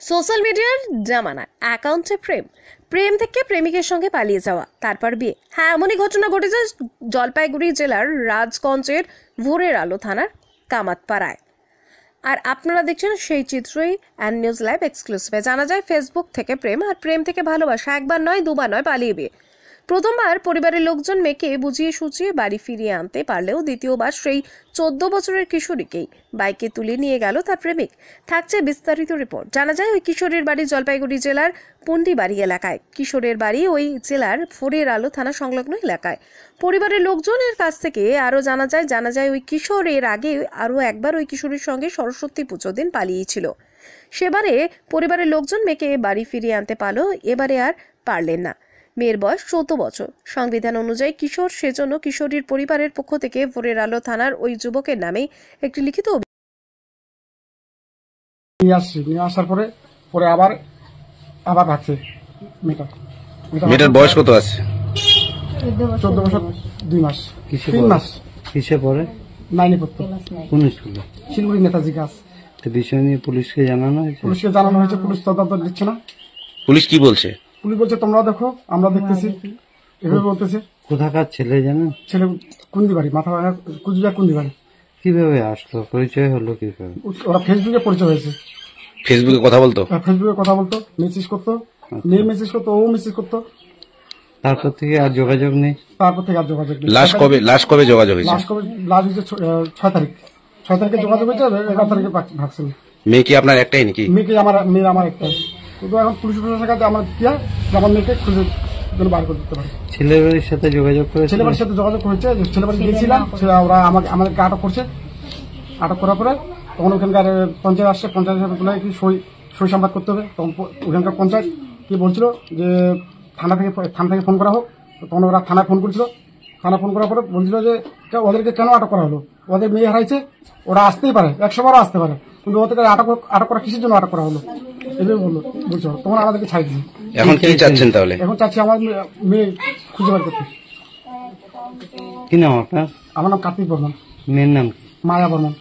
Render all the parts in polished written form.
Social মিডিয়ার জামানা অ্যাকাউন্টে প্রেম প্রেম থেকে প্রেমিকের সঙ্গে পালিয়ে যাওয়া তারপর বিয়ে। হ্যাঁ, এমনই ঘটনা ঘটেছে জলপাইগুড়ি জেলার রাজগঞ্জের ভোরের আলো থানার কামাতপাড়ায়। আর আপনারা দেখছেন সেই চিত্রই অ্যান্ড নিউজ লাইভ এক্সক্লুসিভে। জানা যায় ফেসবুক থেকে প্রেম আর প্রেম থেকে ভালোবাসা, একবার নয় দুবার নয়, পালিয়ে বিয়ে। প্রথমবার পরিবারের লোকজন মেয়েকে বুঝিয়ে সুঝিয়ে বাড়ি ফিরিয়ে আনতে পারলেও দ্বিতীয়বার সেই 14 বছরের কিশোরীকেই বাইকে তুলে নিয়ে গেল তার প্রেমিক। থাকছে বিস্তারিত রিপোর্ট। জানা যায় ওই কিশোরের বাড়ি জলপাইগুড়ি জেলার পুন্ডিবাড়ি এলাকায়। কিশোরের বাড়ি ওই জেলার ভোরের আলো থানা সংলগ্ন এলাকায়। পরিবারের লোকজনের কাছ থেকে আরও জানা যায় ওই কিশোর এর আগে আরও একবার ওই কিশোরীর সঙ্গে সরস্বতী পুজোর দিন পালিয়েছিল। সেবারে পরিবারের লোকজন মেয়েকে বাড়ি ফিরিয়ে আনতে পারলো, এবারে আর পারলেন না। মেয়ের বয়স 14 বছর। সংবিধান অনুযায়ী কিশোর, সেজন্য কিশোরীর পরিবারের পক্ষ থেকে ভোরের আলো থানার ওই যুবকের নামে একটি লিখিত নিয়ে আসার পরে পরে আবার ভাগছে মেয়েটার বয়স কত আছে? 14 বছর 2 মাস 3 মাস। কিসে পড়ে? 9 পড়তো। কোন স্কুলে? শিলিগুড়ি নেতাজি গাছ। তো বিষয় নিয়ে পুলিশকে জানানো হয়েছে? পুলিশকে জানানো হয়েছে, পুলিশ তদন্ত দিচ্ছে না। পুলিশ কি বলছে? পুলিশ বলছে তোমরা দেখো, আমরা দেখতেছি, এভাবে বলতেছে। কোথাকার ছেলে জানেন? ছেলে কুন্দিবাড়ি, মাথা কুচবিহার কুন্দিবাড়ি। কিভাবে আসলো, পরিচয় হলো কিভাবে? ওরা ফেসবুকে পরিচয় হয়েছে। ফেসবুকে কথা বলতো? ফেসবুকে কথা বলতো, মেসেজ করতো, মেয়ে মেসেজ করতো, ও মেসেজ করতো। তারপর থেকে আর যোগাযোগ নেই? তারপর থেকে আর যোগাযোগ নেই। লাশ কবে যোগাযোগ হয়েছে? লাশ হয়েছে 6 তারিখ। 6 তারিখে যোগাযোগ হয়েছে, 11 তারিখে ভাগছিল। মেয়ে কি আপনার একটাই নাকি? মেয়ে আমার একটাই। কিন্তু এখন পুলিশ প্রশাসনের কাছে আমার কি হয়, আমার মেয়েকে খুঁজে বার করে দিতে পারে। ছেলের বাড়ির সাথে যোগাযোগ করে? ছেলে বাড়ির সাথে যোগাযোগ হয়েছে, ছেলে বাড়ি গিয়েছিলাম, ওরা আমাদেরকে আটক করছে। আটক করার পরে তখন ওখানকার পঞ্চায়েত আসছে, পঞ্চায়েত বলে কি সই সংবাদ করতে হবে। তখন ওখানকার পঞ্চায়েত কি বলছিল যে থানা থেকে ফোন করা হোক। তখন ওরা থানায় ফোন করেছিল। থানা ফোন করার পরে বলছিল যে ওদেরকে কেন আটক করা হলো, ওদের মেয়ে হারাইছে, ওরা আসতেই পারে, 100 বারও আসতে পারে, কিন্তু ওদেরকে আটক করা কিসের জন্য আটক করা হলো, এভাবে বলছো। তখন আমাদেরকে ছাড় দিই। এখন কি চাচ্ছেন তাহলে? এখন চাচ্ছি আমার মেয়ে খুঁজে বার করতে। কি নাম আপনার? আমার নাম কার্তিক বর্মন। মেয়ের নাম কি? মায়া বর্মন।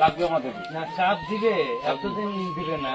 লাগবে আমাদের না, চাপ দিবে, এতদিন দিবে না।